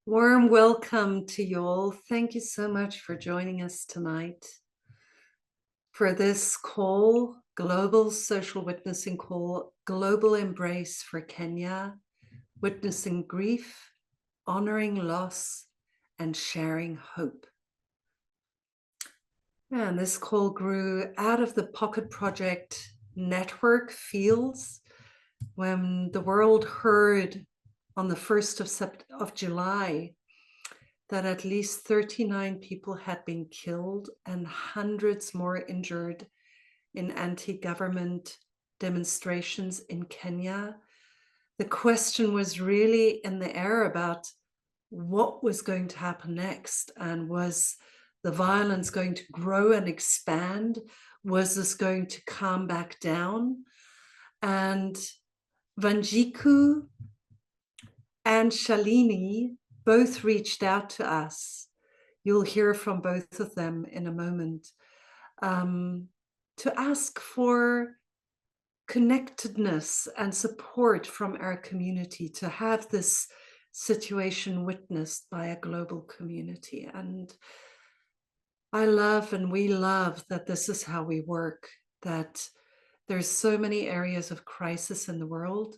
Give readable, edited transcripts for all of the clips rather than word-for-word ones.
Warm welcome to you all. Thank you so much for joining us tonight for this call, Global Social Witnessing Call, Global Embrace for Kenya, Witnessing Grief, Honoring Loss, and Sharing Hope. And this call grew out of the Pocket Project network fields when the world heard on the 1st of July that at least 39 people had been killed and hundreds more injured in anti-government demonstrations in Kenya. The question was really in the air about what was going to happen next, and was the violence going to grow and expand? Was this going to calm back down? And Wanjîkū and Shalini both reached out to us. You'll hear from both of them in a moment, to ask for connectedness and support from our community to have this situation witnessed by a global community. And I love, and we love, that this is how we work, that there's so many areas of crisis in the world,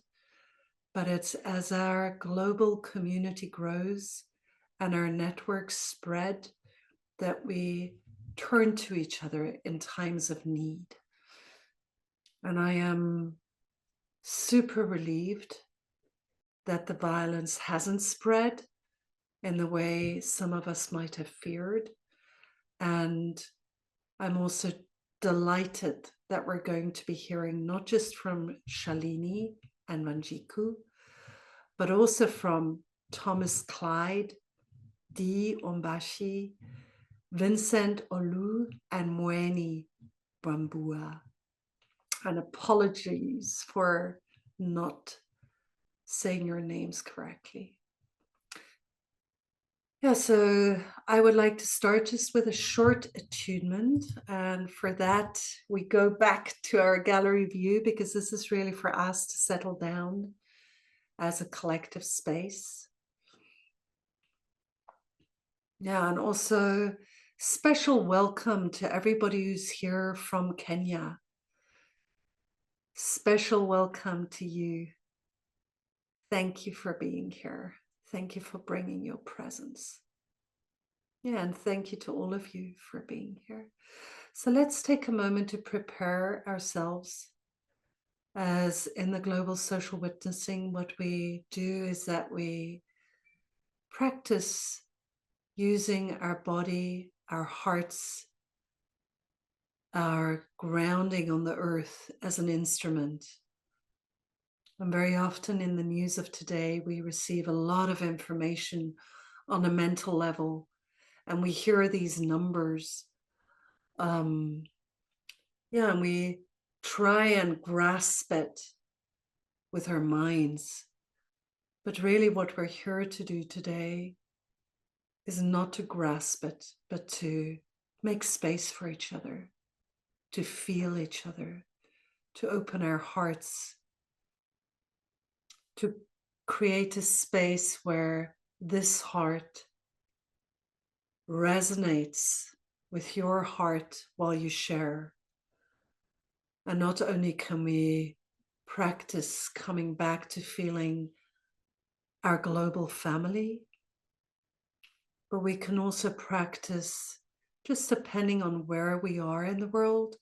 but it's as our global community grows and our networks spread that we turn to each other in times of need. And I am super relieved that the violence hasn't spread in the way some of us might have feared. And I'm also delighted that we're going to be hearing not just from Shalini and Wanjîkū, but also from Thomas Clyde, Dee Ombashi, Vincent Olu, and Mweni Bambua. And apologies for not saying your names correctly. Yeah, so I would like to start just with a short attunement. And for that, we go back to our gallery view, because this is really for us to settle down as a collective space. Yeah, and also special welcome to everybody who's here from Kenya. Special welcome to you. Thank you for being here. Thank you for bringing your presence. Yeah, and thank you to all of you for being here. So let's take a moment to prepare ourselves. As in the global social witnessing, what we do is that we practice using our body, our hearts, our grounding on the earth as an instrument. And very often in the news of today, we receive a lot of information on a mental level, and we hear these numbers. And we try and grasp it with our minds. But really what we're here to do today is not to grasp it, but to make space for each other, to feel each other, to open our hearts, to create a space where this heart resonates with your heart while you share. And not only can we practice coming back to feeling our global family, but we can also practice, just depending on where we are in the world,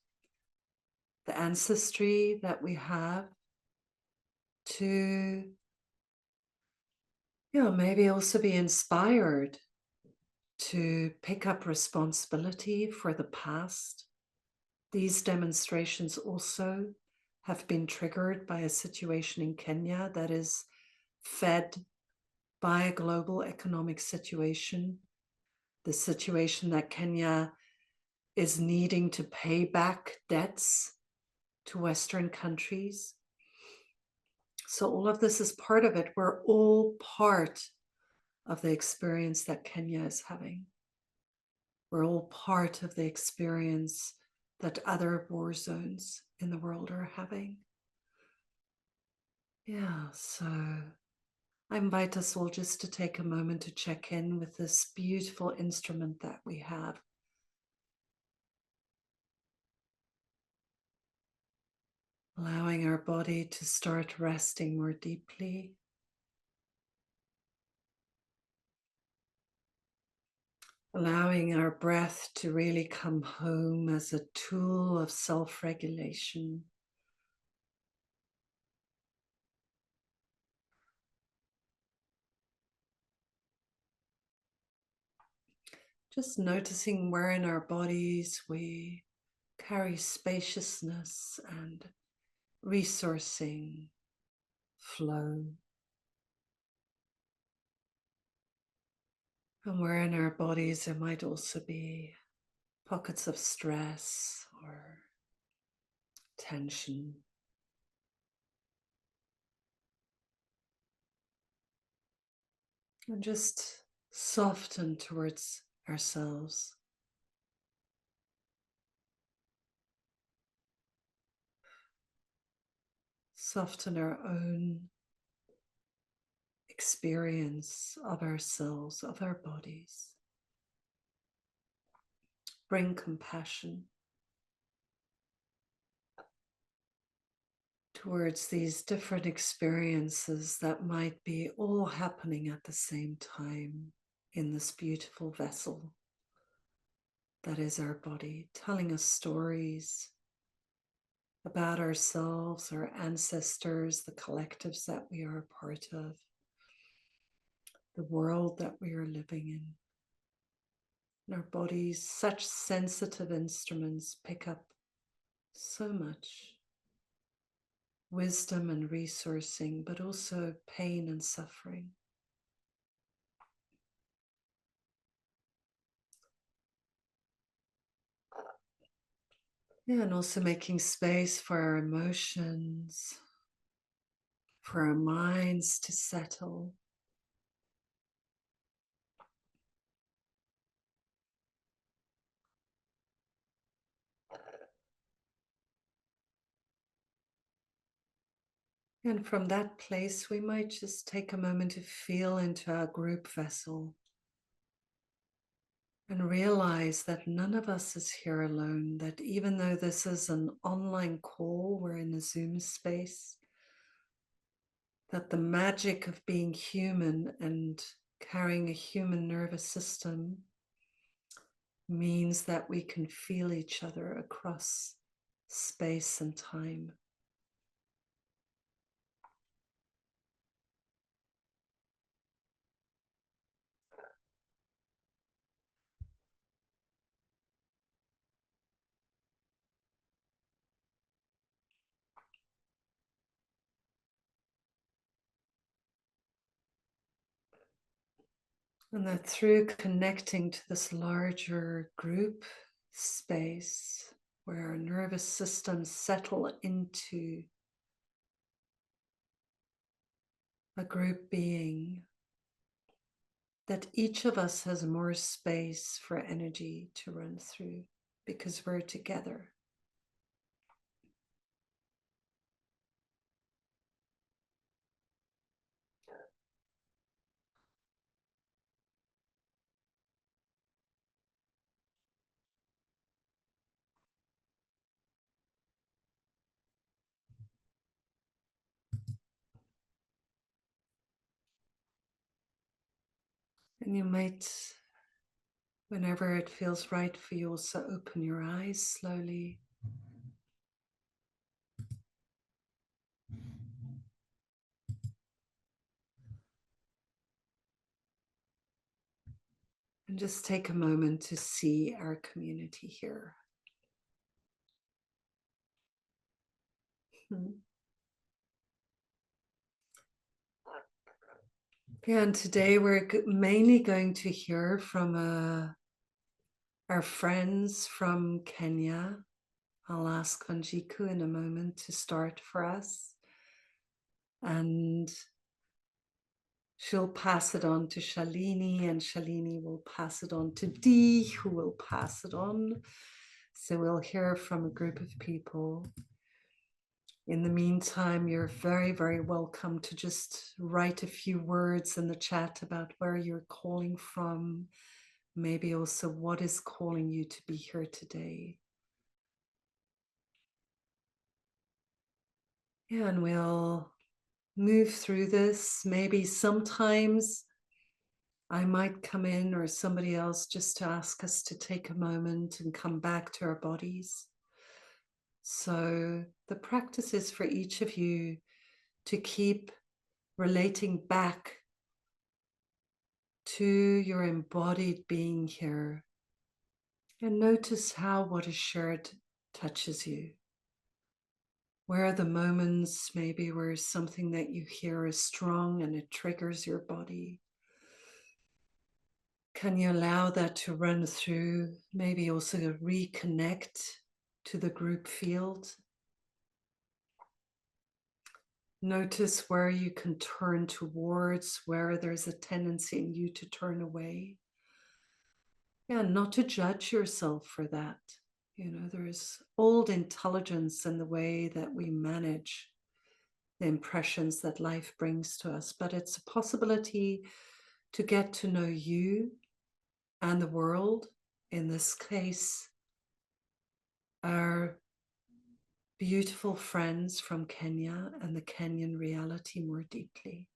the ancestry that we have, to maybe also be inspired to pick up responsibility for the past. These demonstrations also have been triggered by a situation in Kenya that is fed by a global economic situation, the situation that Kenya is needing to pay back debts to Western countries. So all of this is part of it. We're all part of the experience that Kenya is having. We're all part of the experience that other war zones in the world are having. Yeah, so I invite us all just to take a moment to check in with this beautiful instrument that we have. Allowing our body to start resting more deeply. Allowing our breath to really come home as a tool of self-regulation. Just noticing where in our bodies we carry spaciousness and resourcing, flow. And where in our bodies there might also be pockets of stress or tension. And just soften towards ourselves. Soften our own experience of ourselves, of our bodies. Bring compassion towards these different experiences that might be all happening at the same time in this beautiful vessel that is our body, telling us stories about ourselves, our ancestors, the collectives that we are a part of, the world that we are living in. And our bodies, such sensitive instruments, pick up so much wisdom and resourcing, but also pain and suffering. Yeah, and also making space for our emotions, for our minds to settle. And from that place, we might just take a moment to feel into our group vessel and realize that none of us is here alone, that even though this is an online call, we're in a Zoom space, that the magic of being human and carrying a human nervous system means that we can feel each other across space and time. And that through connecting to this larger group space where our nervous systems settle into a group being, that each of us has more space for energy to run through because we're together. And you might, whenever it feels right for you, also open your eyes slowly. And just take a moment to see our community here. Yeah, and today we're mainly going to hear from our friends from Kenya. I'll ask Wanjîkū in a moment to start for us. And she'll pass it on to Shalini, and Shalini will pass it on to Dee, who will pass it on. So we'll hear from a group of people. In the meantime, you're very, very welcome to just write a few words in the chat about where you're calling from, maybe also what is calling you to be here today. Yeah, and we'll move through this. Maybe sometimes I might come in or somebody else just to ask us to take a moment and come back to our bodies. So the practice is for each of you to keep relating back to your embodied being here and notice how what is shared touches you. Where are the moments maybe where something that you hear is strong and it triggers your body? Can you allow that to run through, maybe also reconnect to the group field? Notice where you can turn towards, where there's a tendency in you to turn away. Yeah, not to judge yourself for that. You know, there's old intelligence in the way that we manage the impressions that life brings to us, but it's a possibility to get to know you and the world, in this case, our beautiful friends from Kenya and the Kenyan reality more deeply.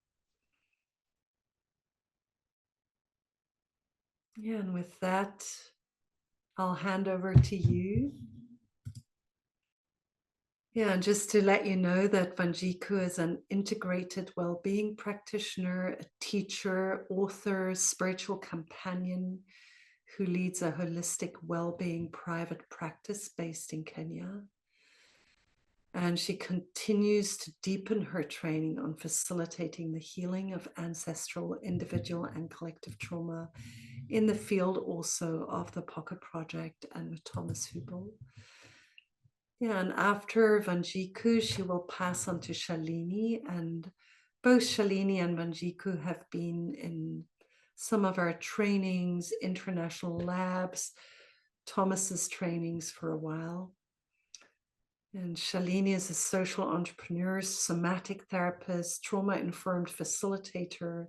Yeah, and with that, I'll hand over to you. Yeah, and just to let you know that Wanjîkū is an integrated well-being practitioner, a teacher, author, spiritual companion who leads a holistic well-being private practice based in Kenya. And she continues to deepen her training on facilitating the healing of ancestral, individual, and collective trauma in the field also of the Pocket Project and with Thomas Hübel. Yeah, and after Wanjîkū, she will pass on to Shalini, and both Shalini and Wanjîkū have been in some of our trainings, international labs, Thomas's trainings for a while. And Shalini is a social entrepreneur, somatic therapist, trauma-informed facilitator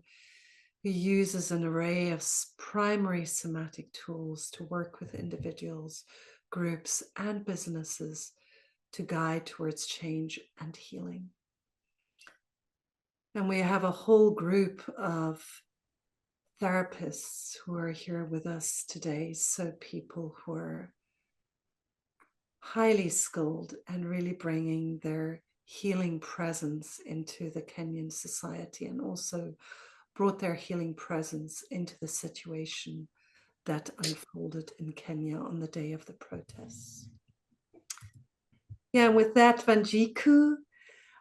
who uses an array of primary somatic tools to work with individuals, groups, and businesses to guide towards change and healing. And we have a whole group of therapists who are here with us today. So people who are highly skilled and really bringing their healing presence into the Kenyan society, and also brought their healing presence into the situation that unfolded in Kenya on the day of the protests. Yeah, with that, Wanjîkū,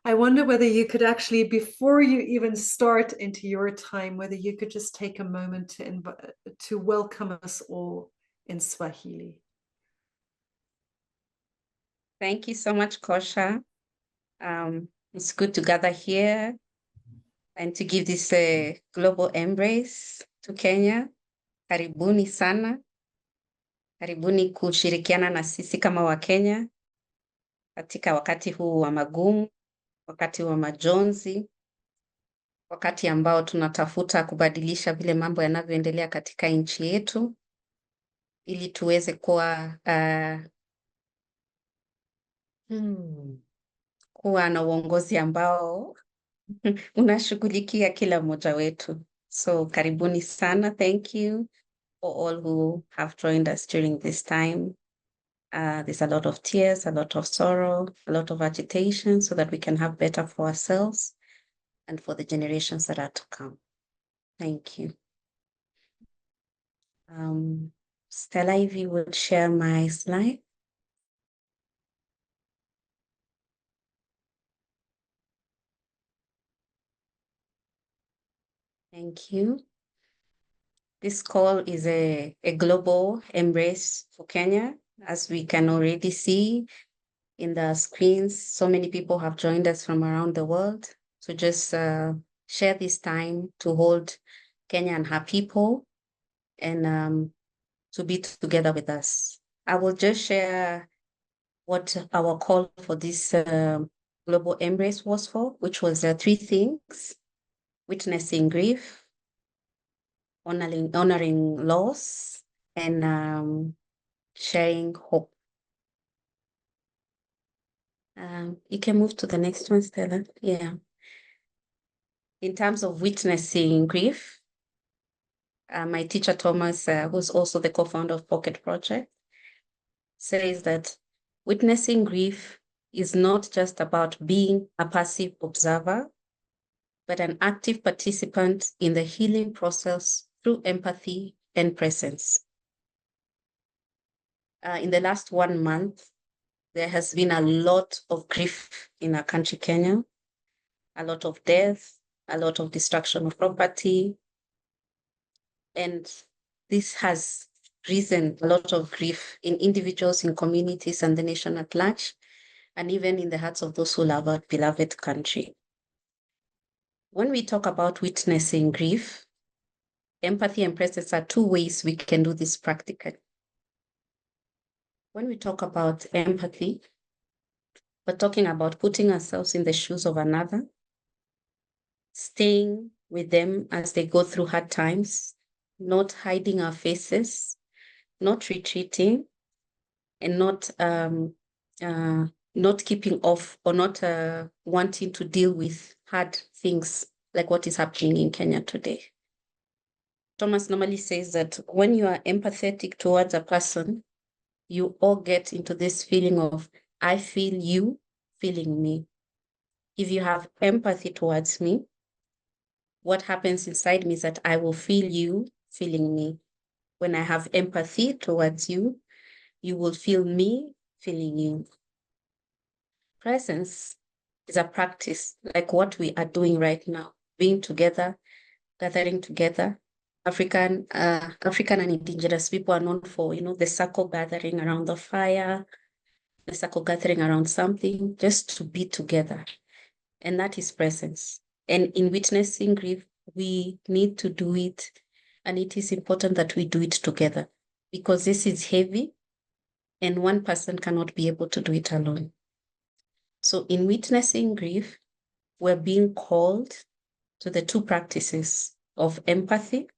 I wonder whether you could actually, before you even start into your time, whether you could just take a moment to welcome us all in Swahili. Thank you so much, Kosha. It's good to gather here and to give this global embrace to Kenya. Karibuni sana. Karibuni kushirikiana na sisi kama Wakenya katika wakati huu wa magumu, wakati wa majonzi, wakati ambao tunatafuta kubadilisha vile mambo yanavyoendelea katika nchi yetu, ili tuweze kuwa kuwa na uongozi ambao unashughulikia kila mmoja wetu. So karibuni sana. Thank you for all who have joined us during this time. There's a lot of tears, a lot of sorrow, a lot of agitation, so that we can have better for ourselves and for the generations that are to come. Thank you. Stella, if you would share my slide. Thank you. This call is a global embrace for Kenya. As we can already see in the screens, so many people have joined us from around the world to just share this time to hold Kenya and her people and to be together with us. I will just share what our call for this global embrace was for, which was three things: witnessing grief, honoring loss, and sharing hope. You can move to the next one, Stella. Yeah. In terms of witnessing grief, my teacher Thomas, who's also the co-founder of Pocket Project, says that witnessing grief is not just about being a passive observer, but an active participant in the healing process through empathy and presence. In the last 1 month, there has been a lot of grief in our country, Kenya, a lot of death, a lot of destruction of property. And this has risen a lot of grief in individuals, in communities, and the nation at large, and even in the hearts of those who love our beloved country. When we talk about witnessing grief, empathy and presence are two ways we can do this practically. When we talk about empathy, we're talking about putting ourselves in the shoes of another, staying with them as they go through hard times, not hiding our faces, not retreating, and not keeping off or not wanting to deal with hard things like what is happening in Kenya today. Thomas normally says that when you are empathetic towards a person, you all get into this feeling of, I feel you feeling me. If you have empathy towards me, what happens inside me is that I will feel you feeling me. When I have empathy towards you, you will feel me feeling you. Presence is a practice like what we are doing right now, being together, gathering together. African and indigenous people are known for, the circle gathering around the fire, the circle gathering around something, just to be together. And that is presence. And in witnessing grief, we need to do it. And it is important that we do it together, because this is heavy and one person cannot be able to do it alone. So in witnessing grief, we're being called to the two practices of empathy,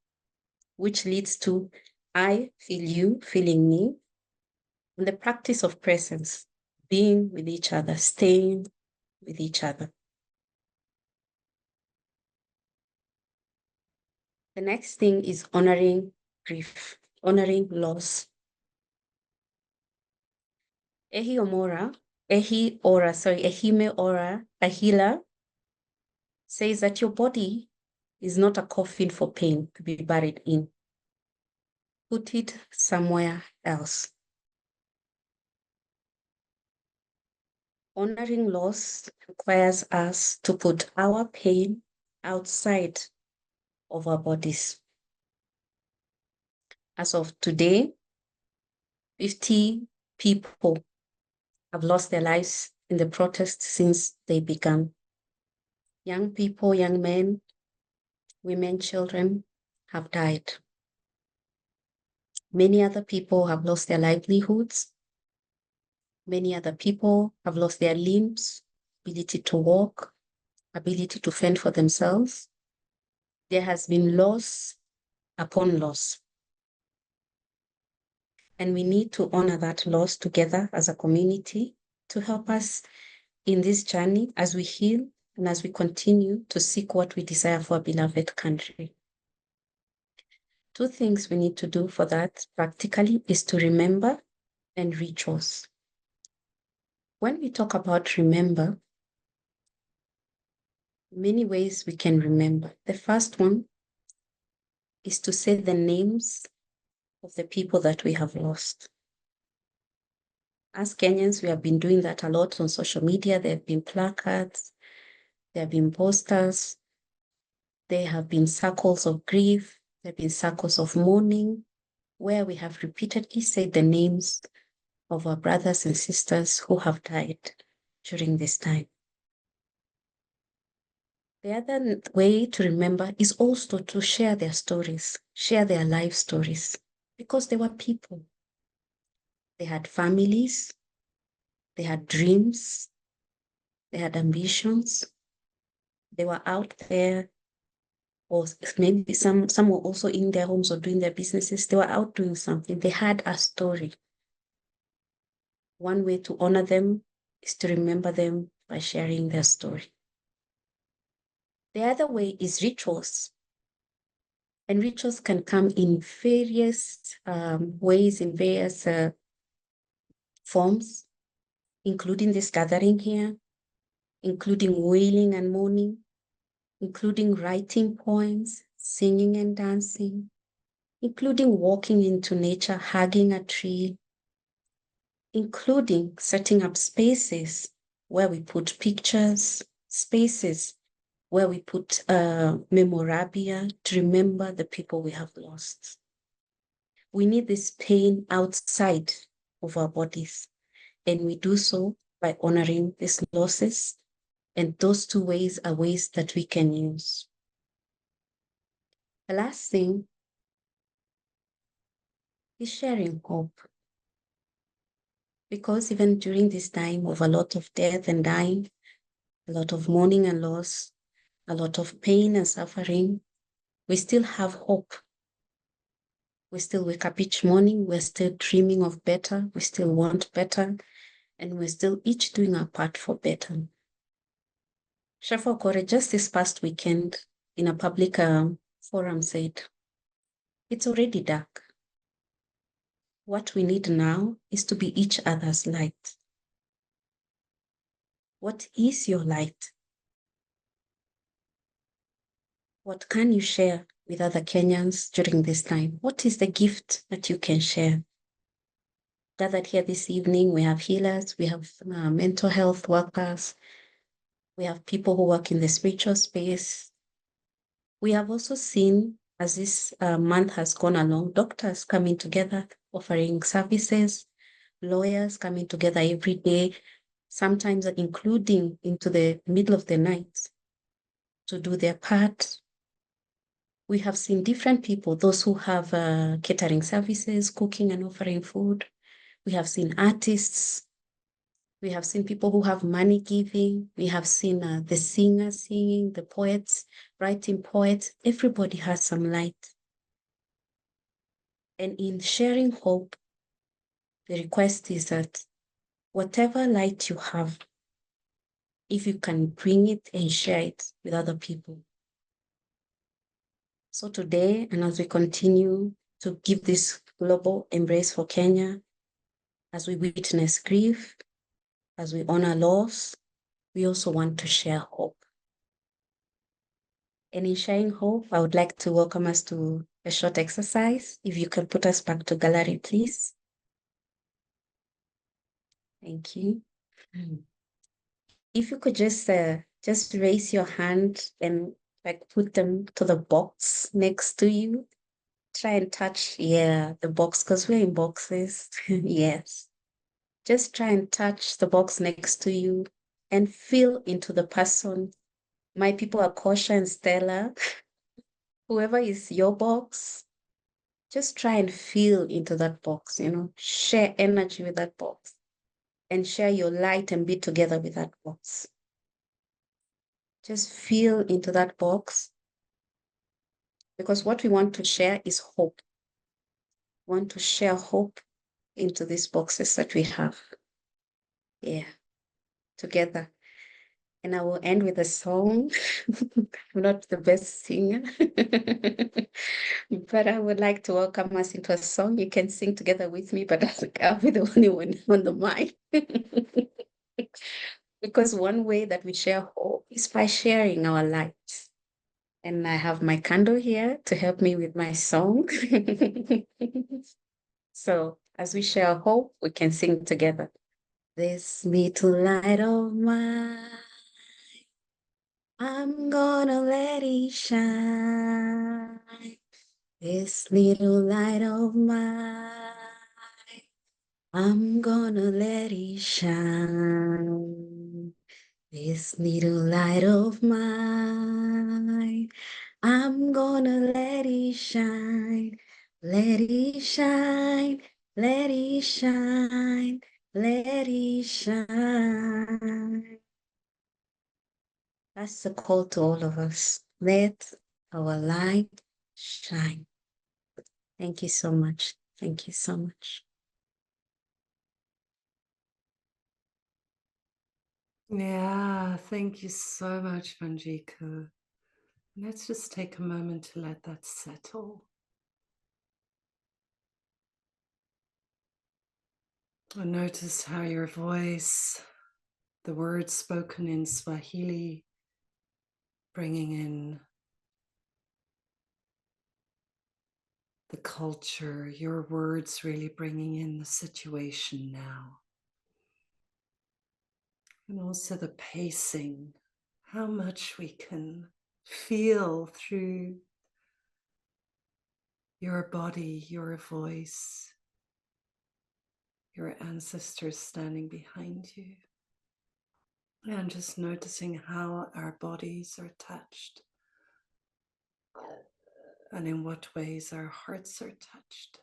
which leads to I feel you feeling me, and the practice of presence, being with each other, staying with each other. The next thing is honoring grief, honoring loss. Ehime Ora, a healer, says that your body is not a coffin for pain to be buried in. Put it somewhere else. Honoring loss requires us to put our pain outside of our bodies. As of today, 50 people have lost their lives in the protests since they began. Young people, young men, women, children have died. Many other people have lost their livelihoods. Many other people have lost their limbs, ability to walk, ability to fend for themselves. There has been loss upon loss. And we need to honor that loss together as a community to help us in this journey as we heal and as we continue to seek what we desire for our beloved country. Two things we need to do for that practically is to remember and rejoice. When we talk about remember, many ways we can remember. The first one is to say the names of the people that we have lost. As Kenyans, we have been doing that a lot on social media. There have been placards, there have been posters, there have been circles of grief, there have been circles of mourning, where we have repeatedly said the names of our brothers and sisters who have died during this time. The other way to remember is also to share their stories, share their life stories, because they were people. They had families, they had dreams, They had ambitions. They were out there, or maybe some were also in their homes or doing their businesses. They were out doing something. They had a story. One way to honor them is to remember them by sharing their story. The other way is rituals. And rituals can come in various ways, in various forms, including this gathering here, including wailing and mourning, including writing poems, singing and dancing, including walking into nature, hugging a tree, including setting up spaces where we put pictures, spaces where we put memorabilia to remember the people we have lost. We need this pain outside of our bodies, and we do so by honoring these losses. And those two ways are ways that we can use. The last thing is sharing hope. Because even during this time of a lot of death and dying, a lot of mourning and loss, a lot of pain and suffering, we still have hope. We still wake up each morning, we're still dreaming of better, we still want better, and we're still each doing our part for better. Chef Okore just this past weekend in a public forum said, it's already dark. What we need now is to be each other's light. What is your light? What can you share with other Kenyans during this time? What is the gift that you can share? Gathered here this evening, we have healers, we have mental health workers, we have people who work in the spiritual space. We have also seen, as this month has gone along, doctors coming together, offering services, lawyers coming together every day, sometimes including into the middle of the night to do their part. We have seen different people, those who have catering services, cooking and offering food. We have seen artists. We have seen people who have money giving. We have seen the singers singing, the poets, writing poets. Everybody has some light. And in sharing hope, the request is that whatever light you have, if you can bring it and share it with other people. So today, and as we continue to give this global embrace for Kenya, as we witness grief, as we honor loss, we also want to share hope. And in sharing hope, I would like to welcome us to a short exercise. If you can put us back to gallery, please. Thank you. If you could just raise your hand and like put them to the box next to you. Try and touch, the box, because we're in boxes. Yes. Just try and touch the box next to you and feel into the person. My people are Kosha and Stella. Whoever is your box, just try and feel into that box, share energy with that box and share your light and be together with that box. Just feel into that box, because what we want to share is hope. We want to share hope into these boxes that we have. Yeah, together. And I will end with a song. I'm not the best singer, but I would like to welcome us into a song. You can sing together with me, but I'll be the only one on the mic. Because one way that we share hope is by sharing our light. And I have my candle here to help me with my song. So as we share hope, we can sing together. This little light of mine, I'm gonna let it shine. This little light of mine, I'm gonna let it shine. This little light of mine, I'm gonna let it shine. Let it shine, let it shine, let it shine. That's the call to all of us. Let our light shine. Thank you so much. Thank you so much. Yeah, thank you so much, Wanjîkū. Let's just take a moment to let that settle. And notice how your voice, the words spoken in Swahili, bringing in the culture, your words really bringing in the situation now. And also the pacing, how much we can feel through your body, your voice, your ancestors standing behind you. And just noticing how our bodies are touched and in what ways our hearts are touched.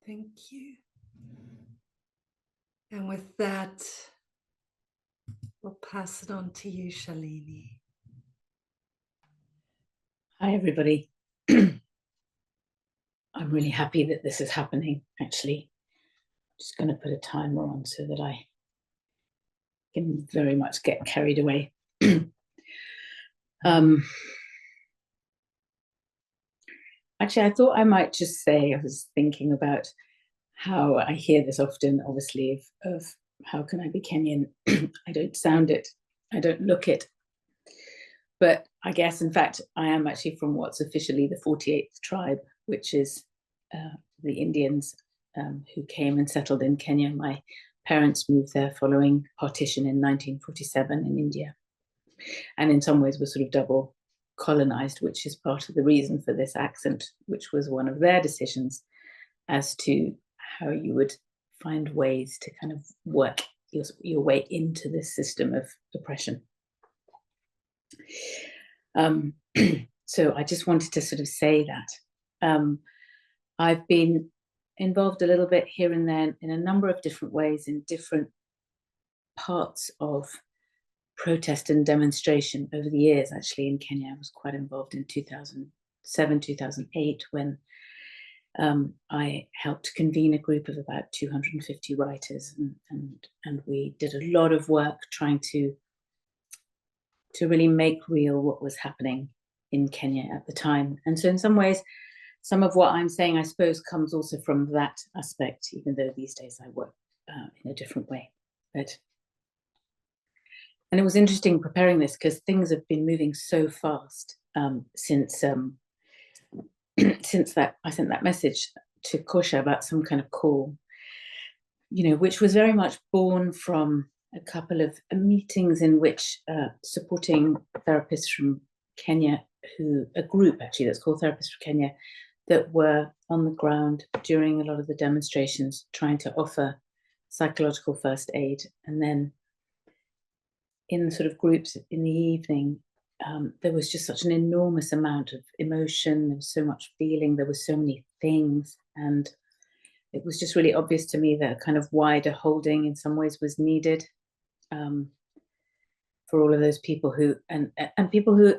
Thank you. And with that, we'll pass it on to you, Shalini. Hi, everybody. I'm really happy that this is happening, actually. I'm just going to put a timer on so that I can very much get carried away. Actually, I thought I might just say, I was thinking about how I hear this often, obviously, of how can I be Kenyan? I don't sound it. I don't look it. But I guess, in fact, I am actually from what's officially the 48th tribe, which is the Indians who came and settled in Kenya. My parents moved there following partition in 1947 in India. And in some ways were sort of double colonized, which is part of the reason for this accent, which was one of their decisions as to how you would find ways to kind of work your way into this system of oppression. So I just wanted to sort of say that. I've been involved a little bit here and there in a number of different ways in different parts of protest and demonstration over the years. Actually, in Kenya, I was quite involved in 2007, 2008, when I helped convene a group of about 250 writers, and we did a lot of work trying to really make real what was happening in Kenya at the time. And so in some ways, some of what I'm saying, I suppose, comes also from that aspect, even though these days I work in a different way. And it was interesting preparing this because things have been moving so fast since that I sent that message to Kosha about some kind of call, which was very much born from a couple of meetings in which supporting therapists from Kenya, a group actually that's called Therapists for Kenya, that were on the ground during a lot of the demonstrations trying to offer psychological first aid. And then in the sort of groups in the evening, there was just such an enormous amount of emotion, there was so much feeling, there were so many things, and it was just really obvious to me that a kind of wider holding in some ways was needed for all of those people who, and people who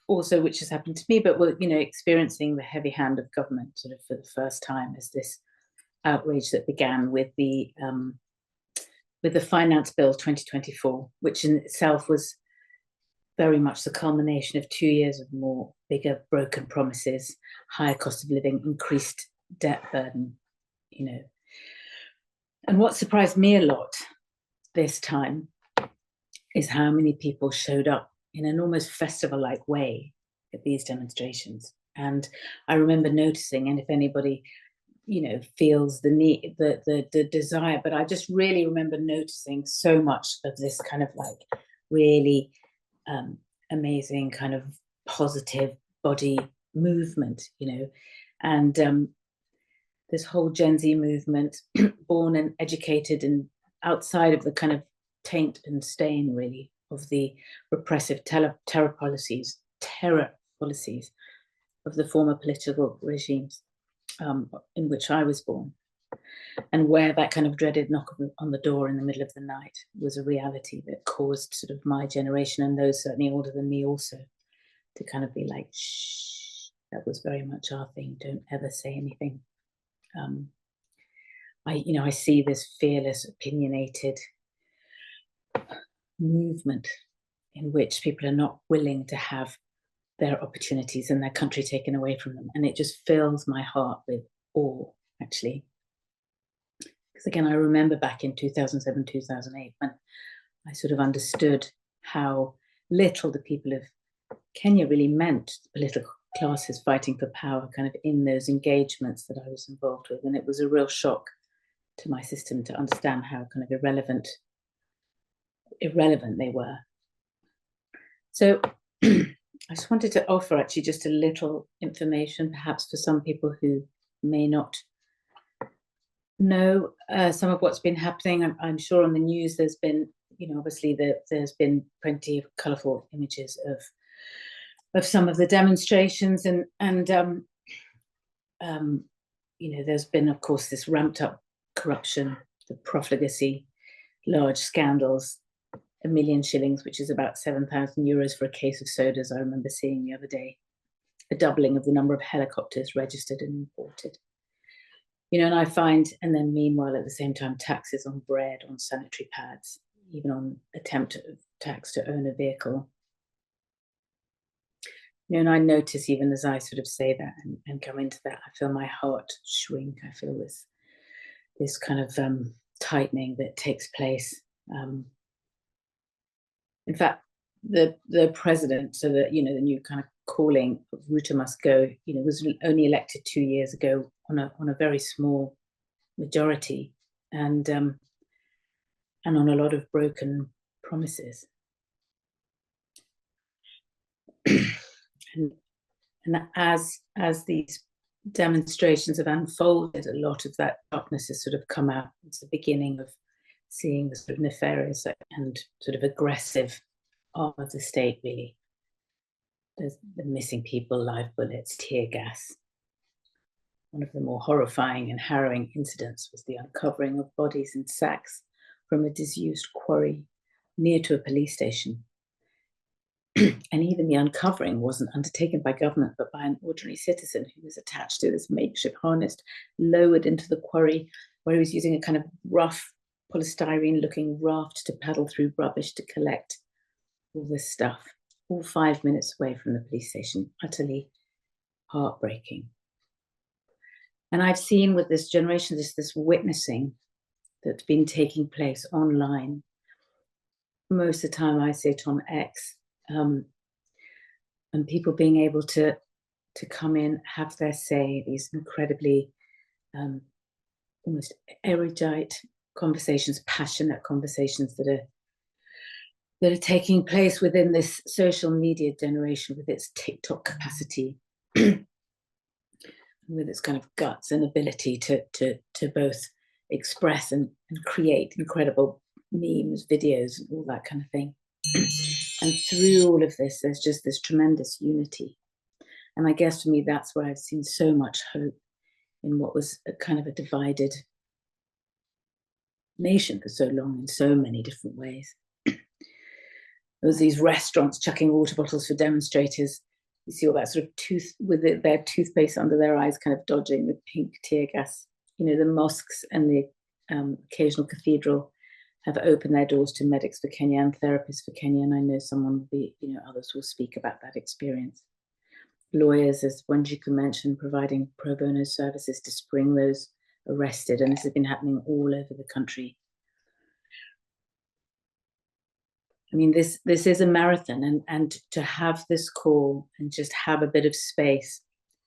also, which has happened to me, but were, experiencing the heavy hand of government sort of for the first time as this outrage that began with the Finance Bill 2024, which in itself was very much the culmination of 2 years of more bigger broken promises, higher cost of living, increased debt burden, And what surprised me a lot this time is how many people showed up in an almost festival-like way at these demonstrations. And I remember noticing, and if anybody, feels the need, the desire, but I just really remember noticing so much of this kind of like really amazing kind of positive body movement, and this whole Gen Z movement, born and educated and outside of the kind of taint and stain, really, of the repressive terror policies, the former political regimes in which I was born, and where that kind of dreaded knock on the door in the middle of the night was a reality that caused sort of my generation, and those certainly older than me also, to kind of be like, shh, that was very much our thing. Don't ever say anything. I see this fearless, opinionated movement in which people are not willing to have their opportunities and their country taken away from them. And it just fills my heart with awe, actually. Because again, I remember back in 2007, 2008, when I sort of understood how little the people of Kenya really meant the political classes fighting for power kind of in those engagements that I was involved with. And it was a real shock to my system to understand how kind of irrelevant they were. So I just wanted to offer actually just a little information, perhaps for some people who may not know some of what's been happening. I'm sure on the news there's been, obviously there's been plenty of colourful images of some of the demonstrations, and there's been, of course, this ramped up corruption, the profligacy, large scandals, 1 million shillings, which is about 7,000 euros for a case of sodas, I remember seeing the other day, a doubling of the number of helicopters registered and imported. And I find, and then meanwhile, at the same time, taxes on bread, on sanitary pads, even on attempt of tax to own a vehicle. And I notice, even as I sort of say that and come into that, I feel my heart shrink. I feel this kind of tightening that takes place. In fact, the president, so that the new kind of calling of Ruto must go, was only elected 2 years ago on a very small majority, and on a lot of broken promises. And as these demonstrations have unfolded, a lot of that darkness has sort of come out. It's the beginning of seeing the sort of nefarious and sort of aggressive arm of the state, really. There's the missing people, live bullets, tear gas. One of the more horrifying and harrowing incidents was the uncovering of bodies in sacks from a disused quarry near to a police station. And even the uncovering wasn't undertaken by government, but by an ordinary citizen who was attached to this makeshift harness, lowered into the quarry, where he was using a kind of rough polystyrene-looking raft to paddle through rubbish to collect all this stuff, all 5 minutes away from the police station. Utterly heartbreaking. And I've seen with this generation, this witnessing that's been taking place online. Most of the time I see it on X, and people being able to come in, have their say, these incredibly almost erudite conversations, passionate conversations that are taking place within this social media generation with its TikTok capacity, with its kind of guts and ability to both express and create incredible memes, videos, and all that kind of thing. And through all of this, there's just this tremendous unity. And I guess for me, that's where I've seen so much hope in what was a kind of a divided nation for so long in so many different ways. There was these restaurants chucking water bottles for demonstrators. You see all that sort of their toothpaste under their eyes, kind of dodging the pink tear gas. The mosques and the occasional cathedral have opened their doors to medics for Kenya and therapists for Kenya. And I know someone will be, others will speak about that experience. Lawyers, as Wanjîkū mentioned, providing pro bono services to spring those arrested. And this has been happening all over the country. I mean, this is a marathon, and to have this call and just have a bit of space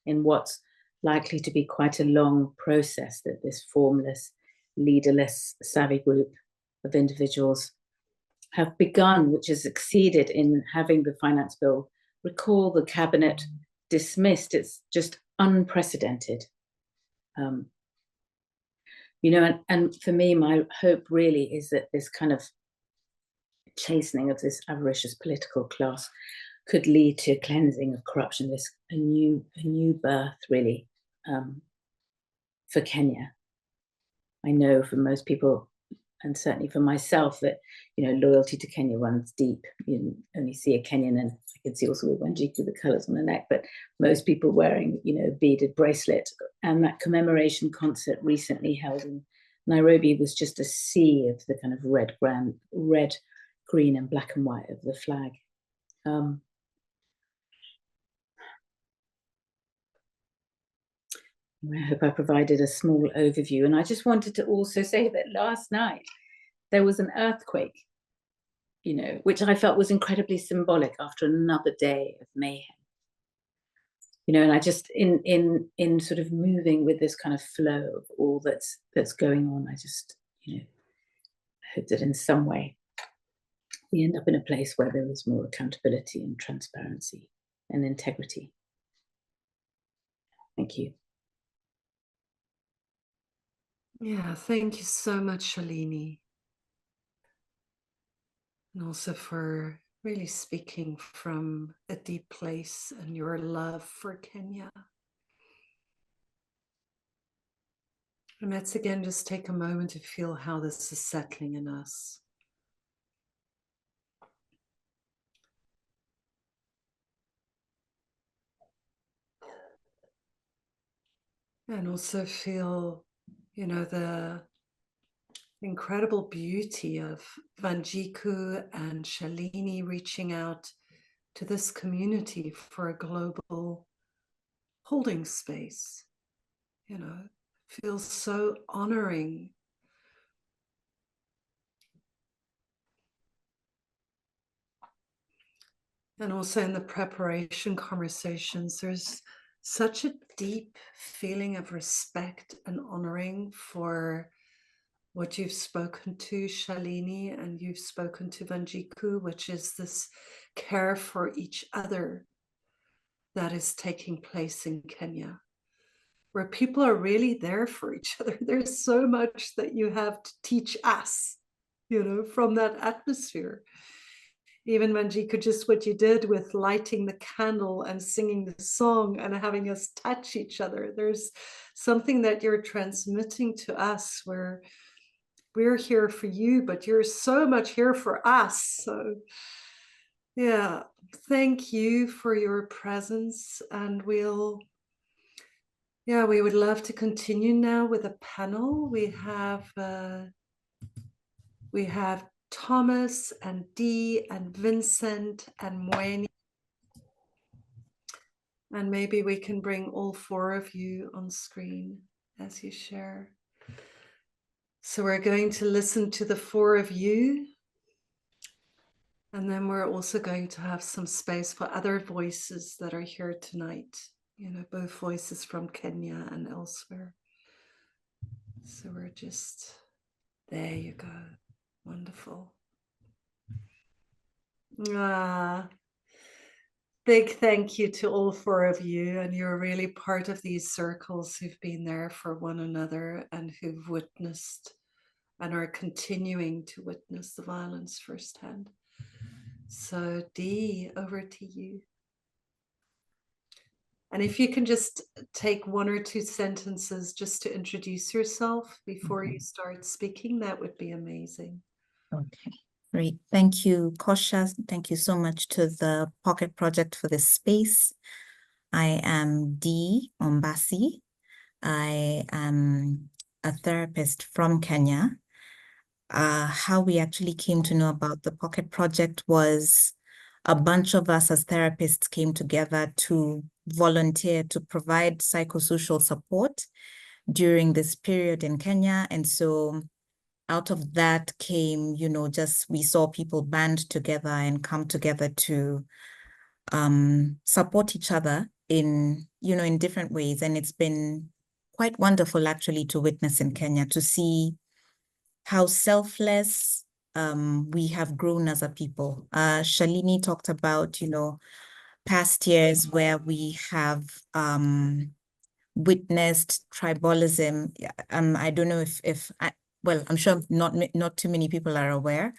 in what's likely to be quite a long process that this formless, leaderless, savvy group of individuals have begun, which has succeeded in having the finance bill, recall the cabinet dismissed. It's just unprecedented. And for me, my hope really is that this kind of chastening of this avaricious political class could lead to cleansing of corruption, a new birth, really, for Kenya. I know for most people, and certainly for myself, that, you know, loyalty to Kenya runs deep. You only see a Kenyan, and I can see also with Wanjîkū the colours on the neck, but most people wearing, you know, beaded bracelet. And that commemoration concert recently held in Nairobi was just a sea of the kind of red, green, and black and white of the flag. I hope I provided a small overview. And I just wanted to also say that last night there was an earthquake, you know, which I felt was incredibly symbolic after another day of mayhem. You know, and I just, in sort of moving with this kind of flow of all that's going on, I just, you know, hope that in some way we end up in a place where there is more accountability and transparency and integrity. Thank you. Yeah, thank you so much, Shalini. And also for really speaking from a deep place and your love for Kenya. And let's again just take a moment to feel how this is settling in us. And also feel, you know, the incredible beauty of Wanjîkū and Shalini reaching out to this community for a global holding space. You know, feels so honoring. And also in the preparation conversations, there's such a deep feeling of respect and honoring for what you've spoken to, Shalini, and you've spoken to Wanjîkū, which is this care for each other that is taking place in Kenya, where people are really there for each other. There's so much that you have to teach us, you know, from that atmosphere. Even Wanjîkū, just what you did with lighting the candle and singing the song and having us touch each other. There's something that you're transmitting to us where we're here for you, but you're so much here for us. So yeah, thank you for your presence. And we would love to continue now with a panel. We have Thomas and Dee and Vincent and Mweni. And maybe we can bring all four of you on screen as you share. So we're going to listen to the four of you. And then we're also going to have some space for other voices that are here tonight. You know, both voices from Kenya and elsewhere. So we're just, there you go. Wonderful. Big thank you to all four of you, and you're really part of these circles who've been there for one another and who've witnessed and are continuing to witness the violence firsthand. So Dee, over to you. And if you can just take one or two sentences just to introduce yourself before you start speaking, that would be amazing. Okay, great. Thank you, Kosha. Thank you so much to the Pocket Project for this space. I am Dee Ombasi. I am a therapist from Kenya. How we actually came to know about the Pocket Project was a bunch of us as therapists came together to volunteer to provide psychosocial support during this period in Kenya. And so out of that came, you know, just we saw people band together and come together to support each other in, you know, in different ways. And it's been quite wonderful actually to witness in Kenya, to see how selfless we have grown as a people. Shalini talked about, you know, past years where we have witnessed tribalism. I don't know well, I'm sure not too many people are aware.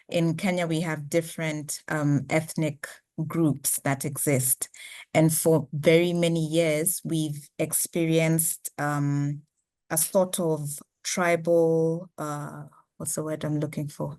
In Kenya, we have different ethnic groups that exist. And for very many years, we've experienced a sort of tribal, what's the word I'm looking for?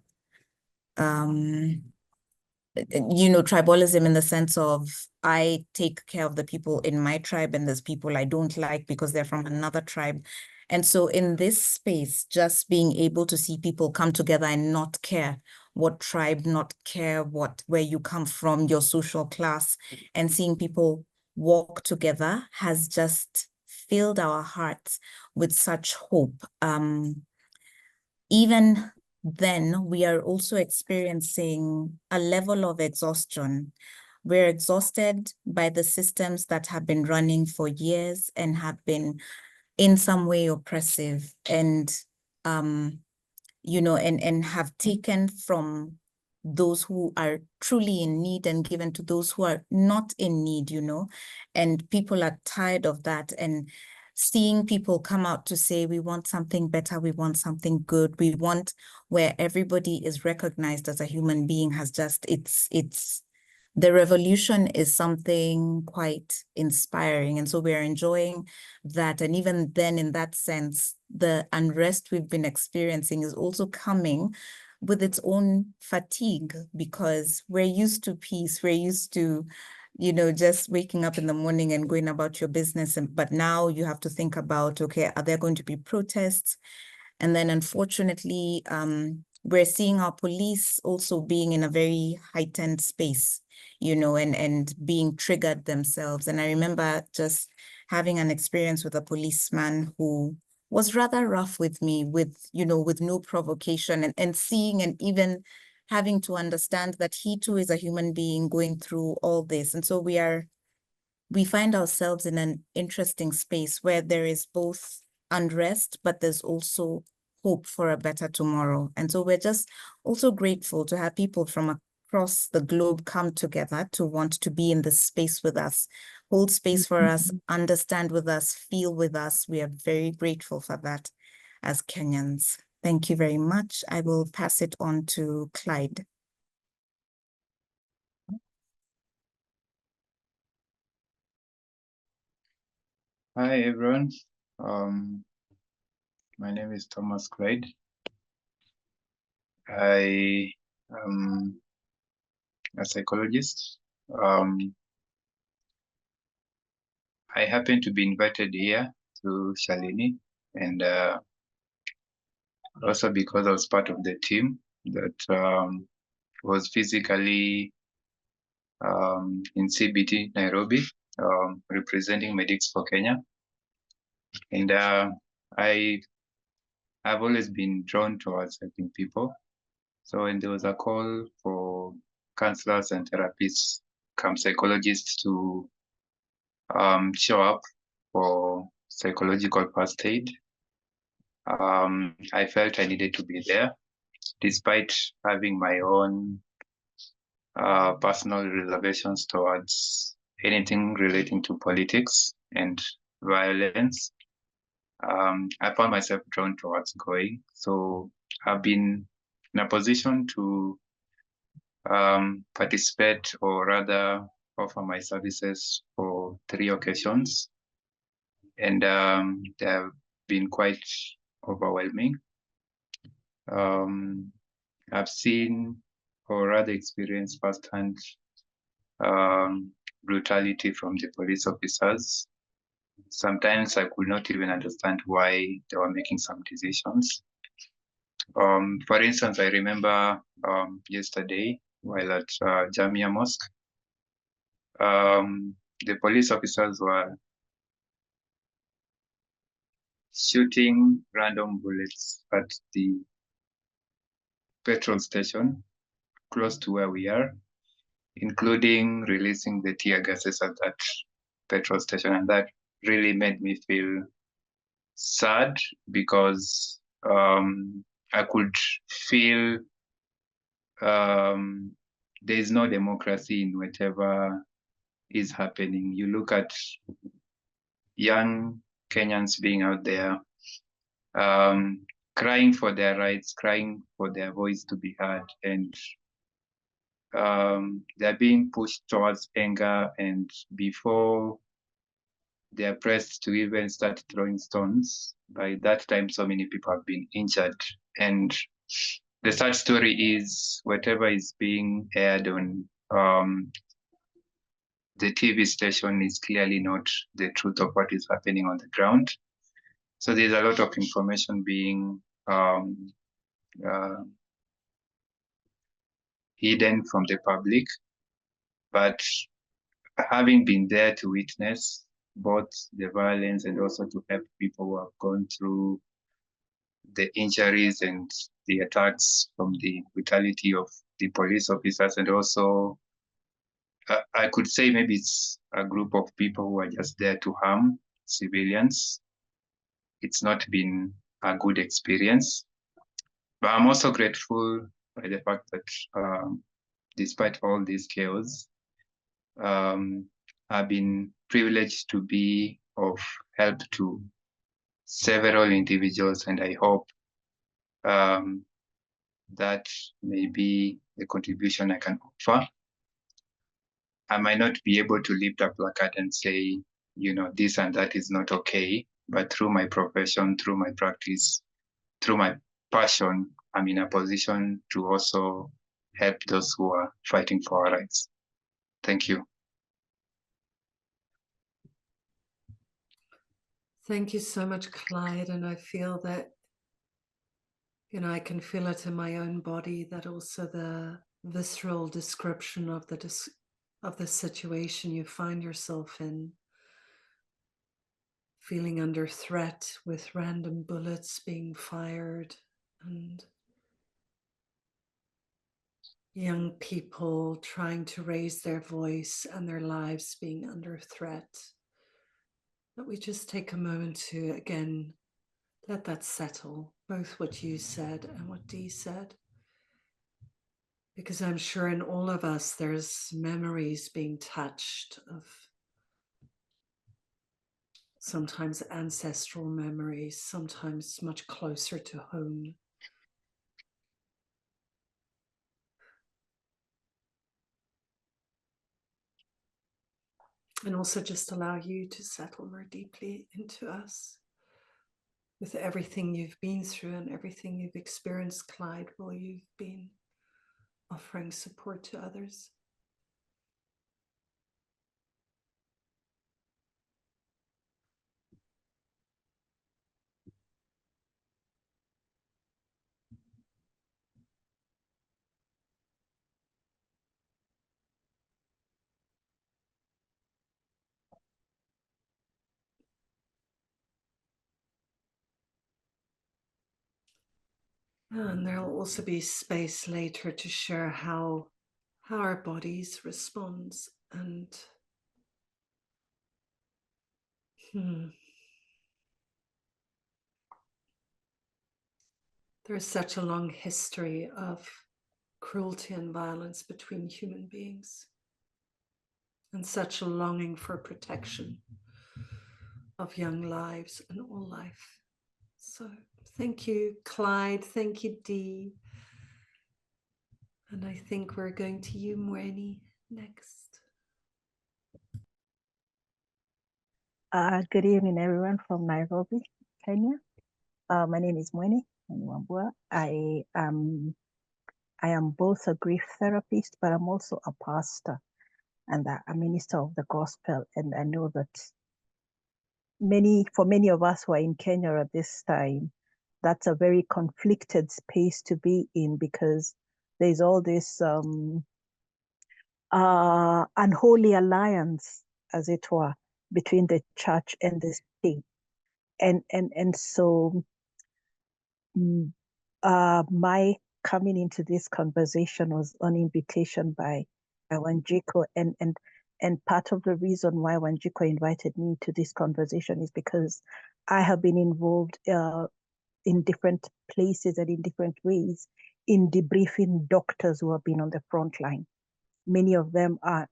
Tribalism in the sense of I take care of the people in my tribe and there's people I don't like because they're from another tribe. And so in this space, just being able to see people come together and not care what tribe, not care where you come from, your social class, and seeing people walk together has just filled our hearts with such hope. Even then, we are also experiencing a level of exhaustion. We're exhausted by the systems that have been running for years and have been in some way oppressive and, and have taken from those who are truly in need and given to those who are not in need, and people are tired of that. And seeing people come out to say, we want something better, we want something good, we want where everybody is recognized as a human being has just, the revolution is something quite inspiring. And so we're enjoying that. And even then, in that sense, the unrest we've been experiencing is also coming with its own fatigue, because we're used to peace, we're used to just waking up in the morning and going about your business. But now you have to think about, okay, are there going to be protests? And then unfortunately, we're seeing our police also being in a very heightened space, and being triggered themselves. And I remember just having an experience with a policeman who was rather rough with me with no provocation, and seeing and even having to understand that he too is a human being going through all this. And so we find ourselves in an interesting space where there is both unrest, but there's also hope for a better tomorrow. And so we're just also grateful to have people from across the globe come together to want to be in this space with us, hold space for us, understand with us, feel with us. We are very grateful for that as Kenyans. Thank you very much. I will pass it on to Clyde. Hi everyone. My name is Thomas Clyde. I am a psychologist. I happen to be invited here to Shalini, and also because I was part of the team that was physically in CBT Nairobi, representing Medics for Kenya. And I've always been drawn towards helping people. So when there was a call for counselors and therapists, psychologists to show up for psychological first aid, I felt I needed to be there, despite having my own personal reservations towards anything relating to politics and violence. I found myself drawn towards going. So I've been in a position to participate, or rather offer my services for 3 occasions. And they have been quite overwhelming. I've seen, or rather experienced firsthand, brutality from the police officers. Sometimes I could not even understand why they were making some decisions. For instance, I remember yesterday while at Jamia Mosque, the police officers were shooting random bullets at the petrol station close to where we are, including releasing the tear gases at that petrol station. And that really made me feel sad, because I could feel there is no democracy in whatever is happening. You look at young Kenyans being out there, crying for their rights, crying for their voice to be heard, and they're being pushed towards anger, and before they are pressed to even start throwing stones, by that time so many people have been injured. And the sad story is whatever is being aired on the TV station is clearly not the truth of what is happening on the ground. So there's a lot of information being hidden from the public. But having been there to witness both the violence and also to help people who have gone through the injuries and the attacks from the brutality of the police officers, and also I could say maybe it's a group of people who are just there to harm civilians. It's not been a good experience. But I'm also grateful by the fact that despite all this chaos, I've been privileged to be of help to several individuals, and I hope that may be the contribution I can offer. I might not be able to lift a placard and say, this and that is not okay, but through my profession, through my practice, through my passion, I'm in a position to also help those who are fighting for our rights. Thank you. Thank you so much, Clyde. And I feel that, I can feel it in my own body, that also the visceral description of the situation you find yourself in, feeling under threat with random bullets being fired, and young people trying to raise their voice and their lives being under threat. That we just take a moment to, again, let that settle, both what you said and what Dee said. Because I'm sure in all of us, there's memories being touched of sometimes ancestral memories, sometimes much closer to home. And also just allow you to settle more deeply into us with everything you've been through and everything you've experienced, Clyde, while you've been offering support to others. And there will also be space later to share how our bodies responds, and there's such a long history of cruelty and violence between human beings, and such a longing for protection of young lives and all life. So thank you, Clyde. Thank you, Dee. And I think we're going to you, Mweni, next. Good evening, everyone from Nairobi, Kenya. My name is Mweni Wambua. I am both a grief therapist, but I'm also a pastor and a minister of the gospel. And I know that for many of us who are in Kenya at this time, that's a very conflicted space to be in, because there's all this unholy alliance, as it were, between the church and the state. And so my coming into this conversation was on invitation by Wanjîkū, and part of the reason why Wanjîkū invited me to this conversation is because I have been involved in different places and in different ways in debriefing doctors who have been on the front line. Many of them are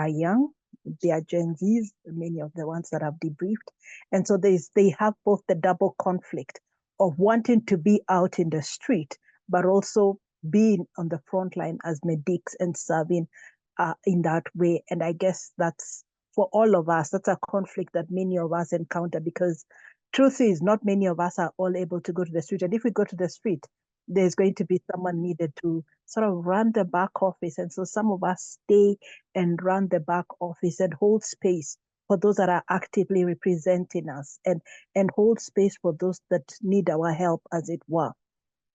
young. They are Gen Zs, many of the ones that I've debriefed. And so they have both the double conflict of wanting to be out in the street, but also being on the front line as medics and serving in that way. And I guess that's, for all of us, that's a conflict that many of us encounter, because truth is, not many of us are all able to go to the street. And if we go to the street, there's going to be someone needed to sort of run the back office. And so some of us stay and run the back office and hold space for those that are actively representing us, and hold space for those that need our help, as it were.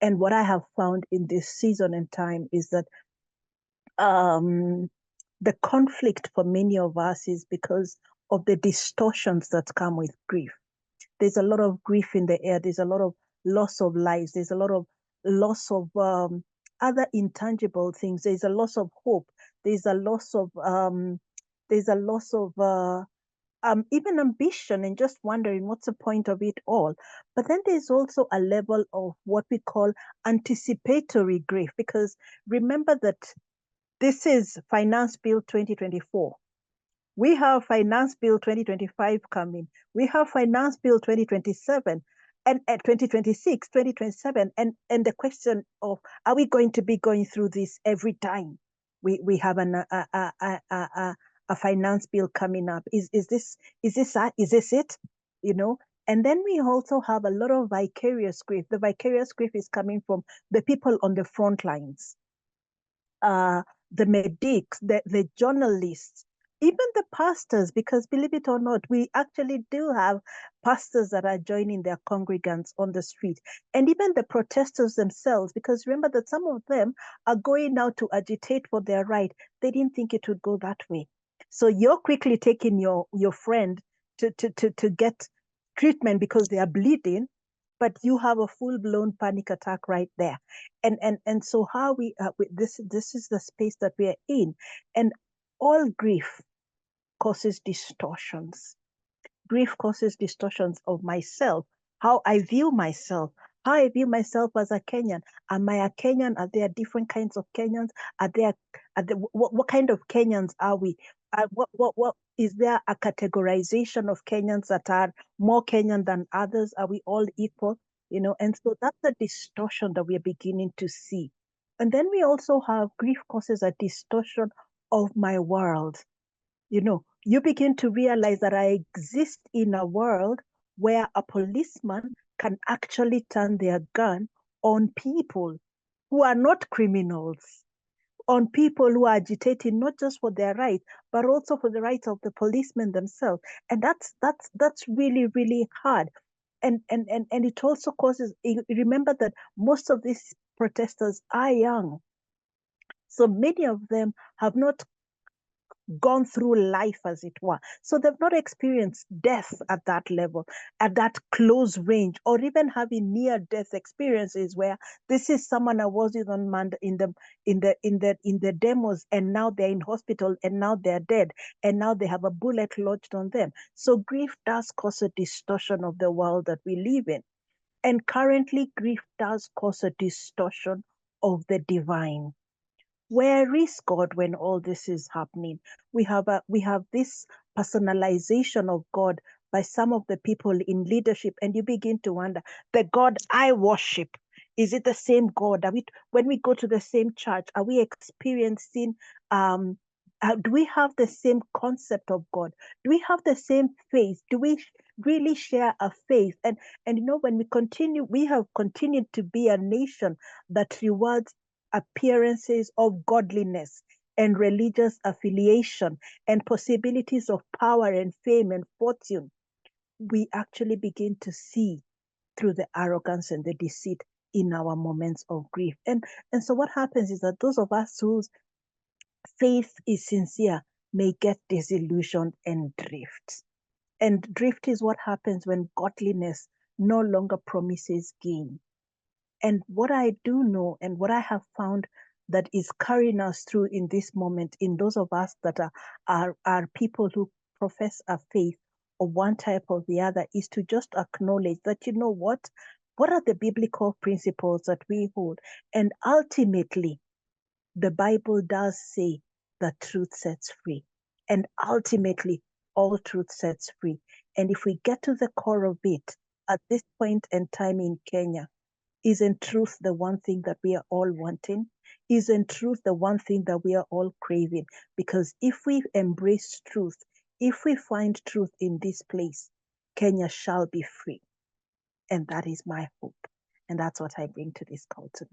And what I have found in this season and time is that the conflict for many of us is because of the distortions that come with grief. There's a lot of grief in the air. There's a lot of loss of lives. There's a lot of loss of other intangible things. There's a loss of hope. There's a loss of even ambition, and just wondering what's the point of it all. But then there's also a level of what we call anticipatory grief, because remember that this is Finance Bill 2024. We have Finance Bill 2025 coming. We have Finance Bill 2027 and 2026, 2027. And the question of, are we going to be going through this every time we have a finance bill coming up? Is this it? You know? And then we also have a lot of vicarious grief. The vicarious grief is coming from the people on the front lines. The medics, the journalists, even the pastors, because believe it or not, we actually do have pastors that are joining their congregants on the street, and even the protesters themselves, because remember that some of them are going out to agitate for their right. They didn't think it would go that way. So you're quickly taking your friend to get treatment because they are bleeding, but you have a full-blown panic attack right there. And so how this is the space that we are in. And all grief causes distortions. Grief causes distortions of myself, how I view myself, how I view myself as a Kenyan. Am I a Kenyan? Are there different kinds of Kenyans? What kind of Kenyans are we? What is there a categorization of Kenyans that are more Kenyan than others? Are we all equal? You know, and so that's the distortion that we are beginning to see. And then we also have grief causes a distortion of my world. You know, you begin to realize that I exist in a world where a policeman can actually turn their gun on people who are not criminals, on people who are agitating not just for their rights, but also for the rights of the policemen themselves. And that's really, really hard. And it also causes, remember that most of these protesters are young. So many of them have not gone through life, as it were. So they've not experienced death at that level, at that close range, or even having near-death experiences where this is someone I was with on in the demos, and now they're in hospital, and now they're dead, and now they have a bullet lodged on them. So grief does cause a distortion of the world that we live in. And currently, grief does cause a distortion of the divine. Where is God when all this is happening? We have this personalization of God by some of the people in leadership, and you begin to wonder, the God I worship, is it the same God? When we go to the same church, are we experiencing, do we have the same concept of God? Do we have the same faith? Do we really share a faith? And you know, when we have continued to be a nation that rewards appearances of godliness and religious affiliation and possibilities of power and fame and fortune, we actually begin to see through the arrogance and the deceit in our moments of grief. And so what happens is that those of us whose faith is sincere may get disillusioned and drift. And drift is what happens when godliness no longer promises gain. And what I do know, and what I have found that is carrying us through in this moment, in those of us that are people who profess a faith of one type or the other, is to just acknowledge that, you know what are the biblical principles that we hold? And ultimately, the Bible does say that truth sets free. And ultimately, all truth sets free. And if we get to the core of it, at this point in time in Kenya, Isn't truth the one thing that we are all wanting? Isn't truth the one thing that we are all craving? Because if we embrace truth, if we find truth in this place, Kenya shall be free. And that is my hope. And that's what I bring to this call tonight.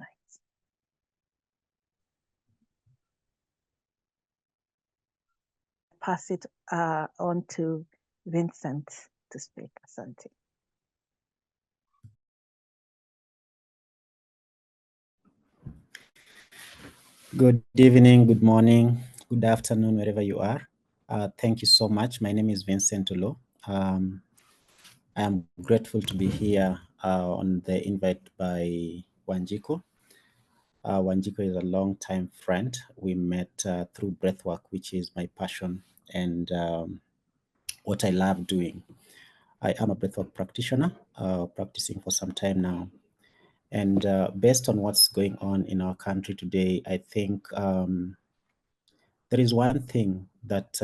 Pass it on to Vincent to speak. Asante. Good evening, good morning, good afternoon, wherever you are. Thank you so much. My name is Vincent Ulo. I am grateful to be here on the invite by Wanjîkū. Wanjîkū is a long-time friend. We met through breathwork, which is my passion and what I love doing. I am a breathwork practitioner, practicing for some time now. And based on what's going on in our country today, I think there is one thing that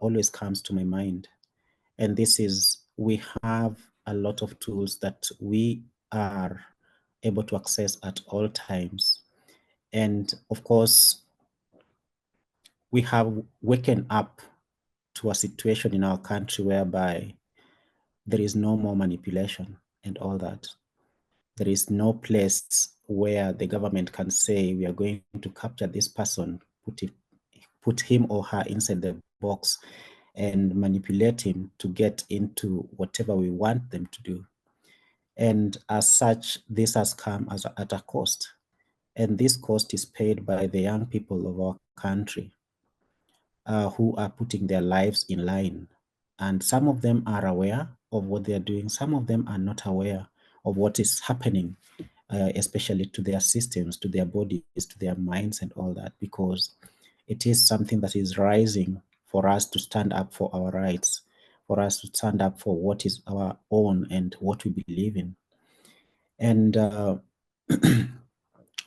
always comes to my mind, and this is we have a lot of tools that we are able to access at all times. And of course, we have waken up to a situation in our country whereby there is no more manipulation and all that. There is no place where the government can say we are going to capture this person, put him or her inside the box and manipulate him to get into whatever we want them to do. And as such, this has come at a cost. And this cost is paid by the young people of our country who are putting their lives in line. And some of them are aware of what they are doing. Some of them are not aware of what is happening, especially to their systems, to their bodies, to their minds and all that, because it is something that is rising for us to stand up for our rights, for us to stand up for what is our own and what we believe in. And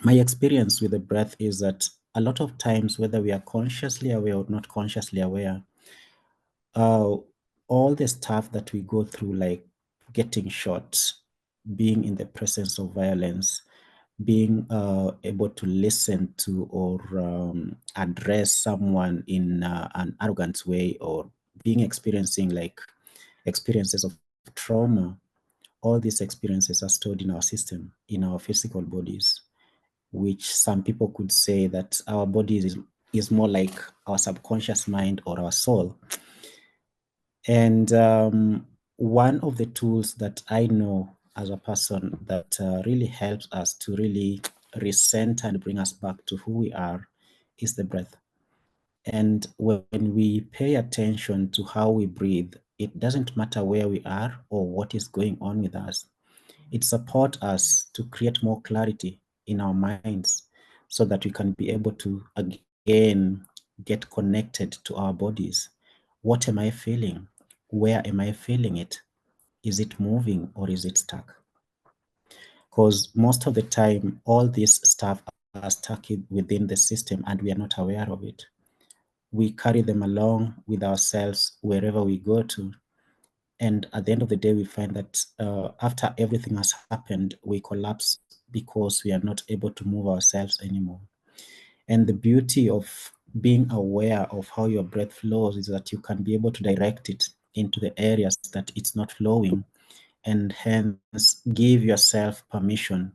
my experience with the breath is that a lot of times, whether we are consciously aware or not consciously aware, all the stuff that we go through, like getting shot, being in the presence of violence, being able to listen to or address someone in an arrogant way, or being experiencing like experiences of trauma, all these experiences are stored in our system, in our physical bodies, which some people could say that our body is more like our subconscious mind or our soul. And one of the tools that I know as a person that really helps us to really recenter and bring us back to who we are is the breath. And when we pay attention to how we breathe, it doesn't matter where we are or what is going on with us. It supports us to create more clarity in our minds so that we can be able to again get connected to our bodies. What am I feeling? Where am I feeling it? Is it moving or is it stuck? Because most of the time, all this stuff are stuck within the system and we are not aware of it. We carry them along with ourselves wherever we go to. And at the end of the day, we find that after everything has happened, we collapse because we are not able to move ourselves anymore. And the beauty of being aware of how your breath flows is that you can be able to direct it into the areas that it's not flowing, and hence give yourself permission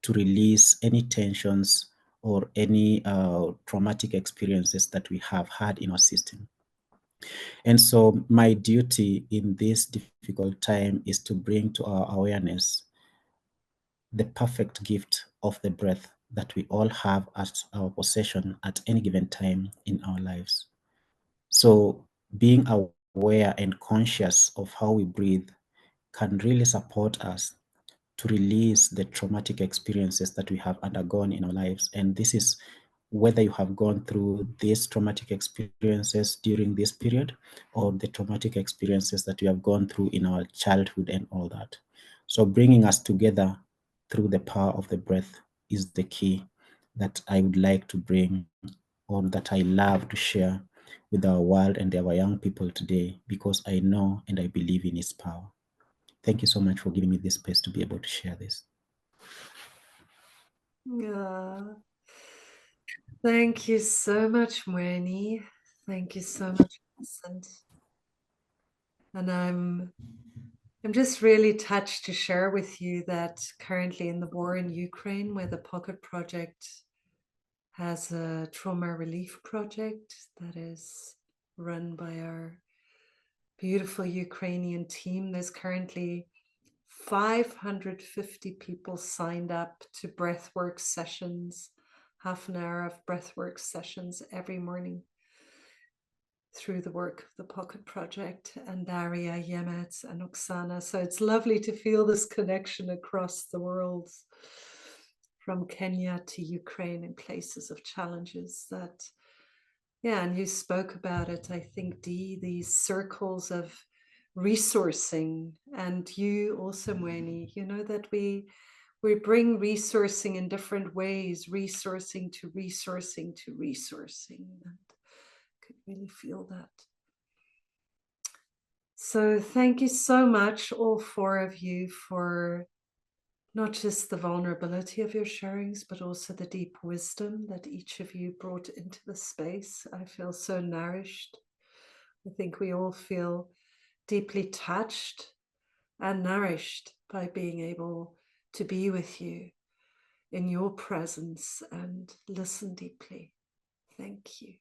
to release any tensions or any traumatic experiences that we have had in our system. And so my duty in this difficult time is to bring to our awareness the perfect gift of the breath that we all have at our possession at any given time in our lives. So being aware and conscious of how we breathe can really support us to release the traumatic experiences that we have undergone in our lives. And this is whether you have gone through these traumatic experiences during this period or the traumatic experiences that we have gone through in our childhood and all that. So bringing us together through the power of the breath is the key that I would like to bring, or that I love to share with our world and our young people today, because I know and I believe in its power. Thank you so much for giving me this space to be able to share this. Yeah. Thank you so much, Mweni. Thank you so much, Vincent. And I'm just really touched to share with you that currently in the war in Ukraine, where the Pocket Project has a trauma relief project that is run by our beautiful Ukrainian team, there's currently 550 people signed up to breathwork sessions, half an hour of breathwork sessions every morning through the work of the Pocket Project, and Daria, Yemets, and Oksana. So it's lovely to feel this connection across the world, from Kenya to Ukraine, in places of challenges that, yeah, and you spoke about it, I think, Dee, these circles of resourcing, and you also, Mweni, you know, that we bring resourcing in different ways, resourcing to resourcing to resourcing, and could really feel that. So thank you so much, all four of you, for not just the vulnerability of your sharings, but also the deep wisdom that each of you brought into the space. I feel so nourished. I think we all feel deeply touched and nourished by being able to be with you in your presence and listen deeply. Thank you.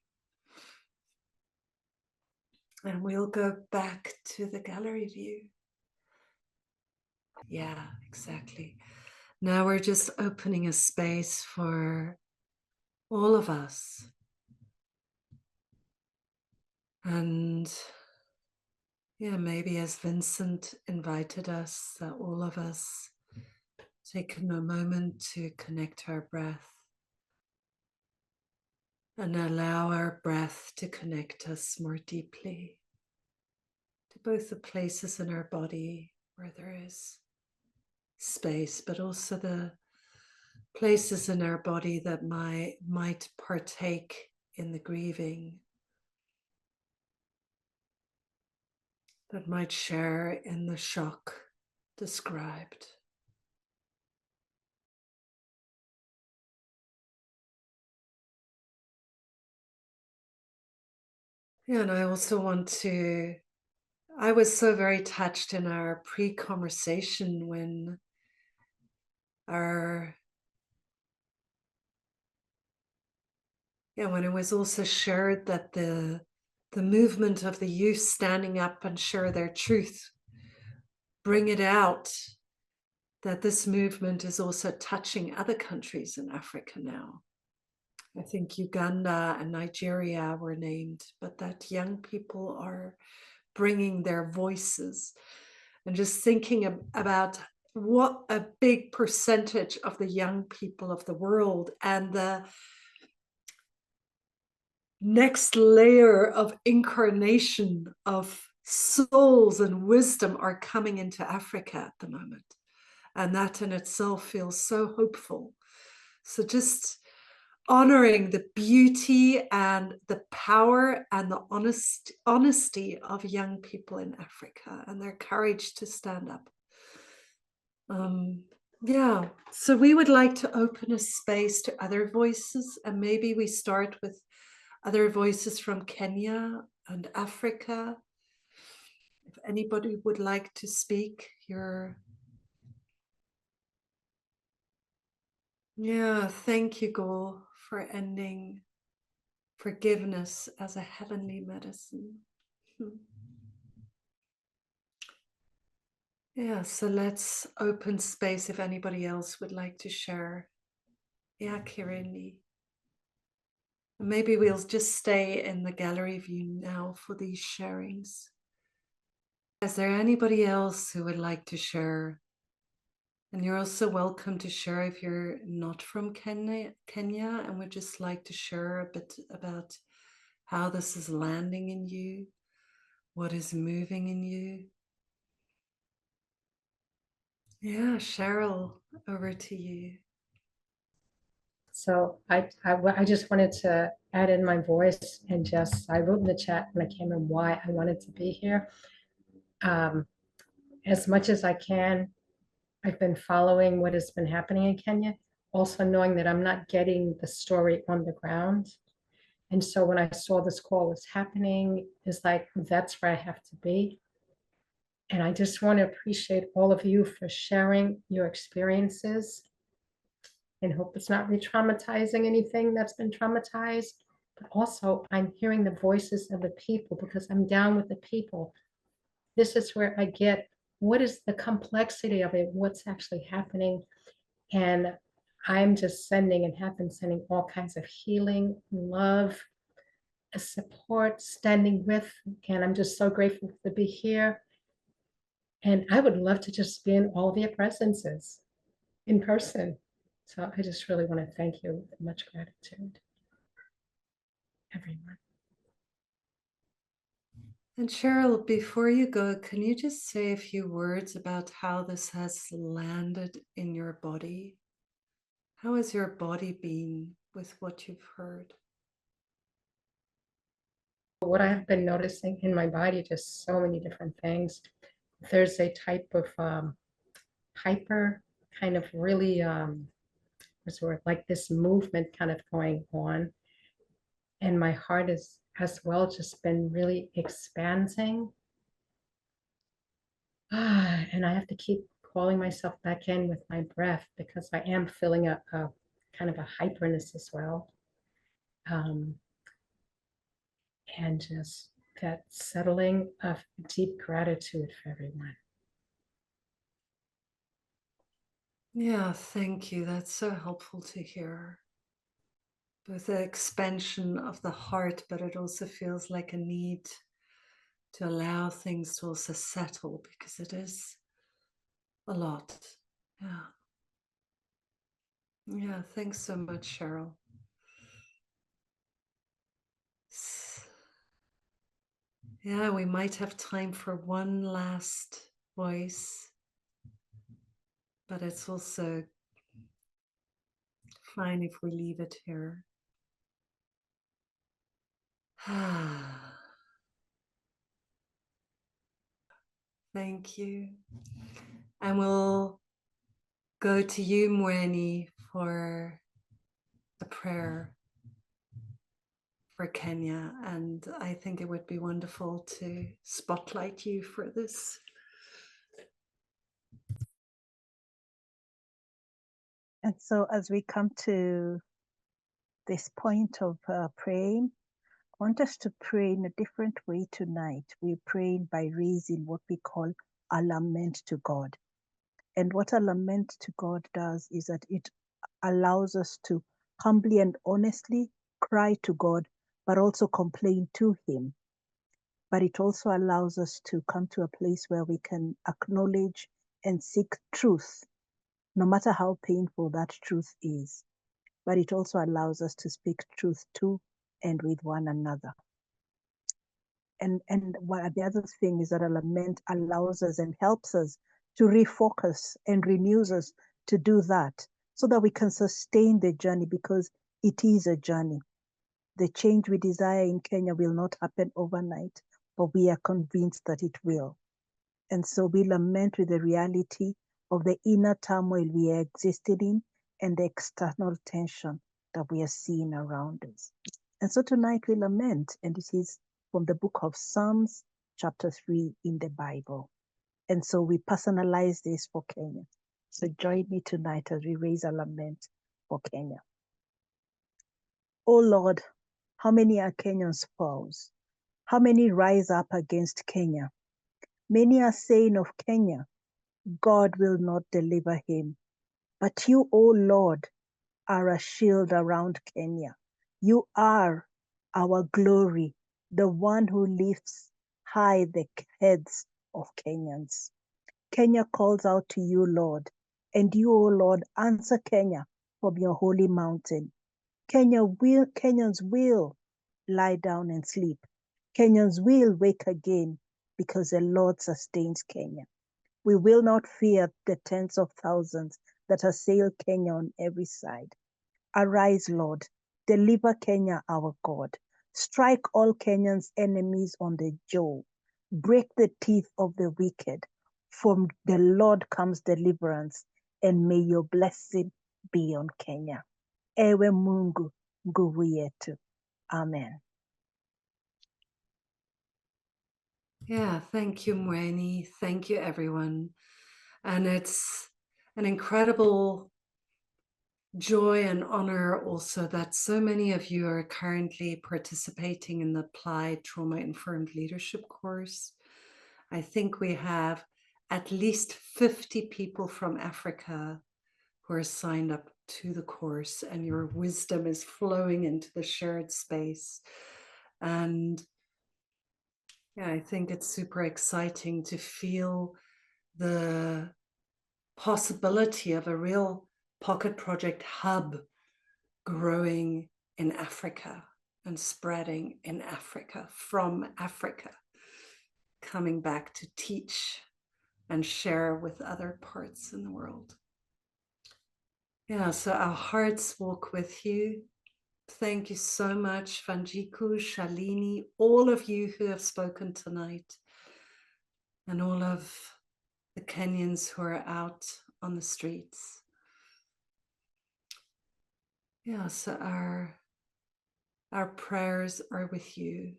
And we'll go back to the gallery view. Yeah, exactly. Now we're just opening a space for all of us. And yeah, maybe as Vincent invited us, that all of us take a moment to connect to our breath and allow our breath to connect us more deeply to both the places in our body where there is space, but also the places in our body that might partake in the grieving, that might share in the shock described. Yeah, and I also I was so very touched in our pre-conversation when when it was also shared that the movement of the youth standing up and share their truth, bring it out, that this movement is also touching other countries in Africa now. I think Uganda and Nigeria were named, but that young people are bringing their voices, and just thinking about what a big percentage of the young people of the world and the next layer of incarnation of souls and wisdom are coming into Africa at the moment. And that in itself feels so hopeful. So just honoring the beauty and the power and the honesty of young people in Africa and their courage to stand up. Yeah, so we would like to open a space to other voices, and maybe we start with other voices from Kenya and Africa. If anybody would like to speak, yeah, thank you, Go, for ending forgiveness as a heavenly medicine. Yeah, so let's open space if anybody else would like to share. Yeah, Kîarîe. Maybe we'll just stay in the gallery view now for these sharings. Is there anybody else who would like to share? And you're also welcome to share if you're not from Kenya and would just like to share a bit about how this is landing in you, what is moving in you. Yeah, Cheryl, over to you. So I just wanted to add in my voice and I wrote in the chat when I came in why I wanted to be here. As much as I can, I've been following what has been happening in Kenya. also knowing that I'm not getting the story on the ground. And so when I saw this call was happening, it's like, that's where I have to be. And I just want to appreciate all of you for sharing your experiences, and hope it's not re-traumatizing anything that's been traumatized. But also I'm hearing the voices of the people, because I'm down with the people. This is where I get what is the complexity of it, what's actually happening. And I'm just sending and have been sending all kinds of healing, love, support, standing with, and I'm just so grateful to be here. And I would love to just be in all of your presences in person. So I just really want to thank you with much gratitude, everyone. And Cheryl, before you go, can you just say a few words about how this has landed in your body? How has your body been with what you've heard? What I have been noticing in my body, just so many different things. There's a type of hyper, kind of really, what's the word, like this movement kind of going on. And my heart is as well just been really expanding. And I have to keep calling myself back in with my breath, because I am feeling a kind of a hyperness as well. And just that settling of deep gratitude for everyone. Yeah, thank you. That's so helpful to hear. Both the expansion of the heart, but it also feels like a need to allow things to also settle, because it is a lot. Yeah. Yeah, thanks so much, Cheryl. Yeah, we might have time for one last voice, but it's also fine if we leave it here. Thank you. And we'll go to you, Mweni, for a prayer for Kenya. And I think it would be wonderful to spotlight you for this. And so as we come to this point of praying, I want us to pray in a different way tonight. We're praying by raising what we call a lament to God. And what a lament to God does is that it allows us to humbly and honestly cry to God, but also complain to Him. But it also allows us to come to a place where we can acknowledge and seek truth, no matter how painful that truth is. But it also allows us to speak truth to and with one another. And what the other thing is that a lament allows us and helps us to refocus and renews us to do that, so that we can sustain the journey, because it is a journey. The change we desire in Kenya will not happen overnight, but we are convinced that it will. And so we lament with the reality of the inner turmoil we are existing in and the external tension that we are seeing around us. And so tonight we lament, and it is from the book of Psalms, chapter 3 in the Bible. And so we personalize this for Kenya. So join me tonight as we raise a lament for Kenya. Oh Lord, how many are Kenyans' foes? How many rise up against Kenya? Many are saying of Kenya, God will not deliver him. But you, O Lord, are a shield around Kenya. You are our glory, the one who lifts high the heads of Kenyans. Kenya calls out to you, Lord, and you, O Lord, answer Kenya from your holy mountain. Kenyans will lie down and sleep. Kenyans will wake again, because the Lord sustains Kenya. We will not fear the tens of thousands that assail Kenya on every side. Arise, Lord, deliver Kenya, our God. Strike all Kenyans' enemies on the jaw. Break the teeth of the wicked. From the Lord comes deliverance, and may your blessing beyond Kenya. Ewe Mungu, nguvu yetu. Amen. Yeah, thank you, Mweni. Thank you, everyone. And it's an incredible joy and honor also that so many of you are currently participating in the Applied Trauma-Informed Leadership course. I think we have at least 50 people from Africa who are signed up to the course, and your wisdom is flowing into the shared space. And yeah, I think it's super exciting to feel the possibility of a real pocket project hub growing in Africa and spreading in Africa, from Africa, coming back to teach and share with other parts in the world. Yeah, so our hearts walk with you. Thank you so much, Wanjîkū, Shalini, all of you who have spoken tonight, and all of the Kenyans who are out on the streets. Yeah, so our prayers are with you.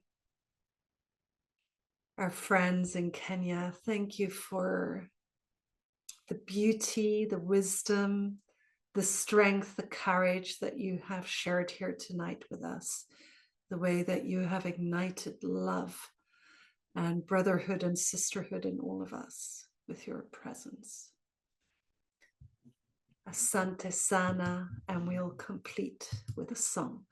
Our friends in Kenya, thank you for the beauty, the wisdom, the strength, the courage that you have shared here tonight with us, the way that you have ignited love and brotherhood and sisterhood in all of us with your presence. Asante sana, and we'll complete with a song.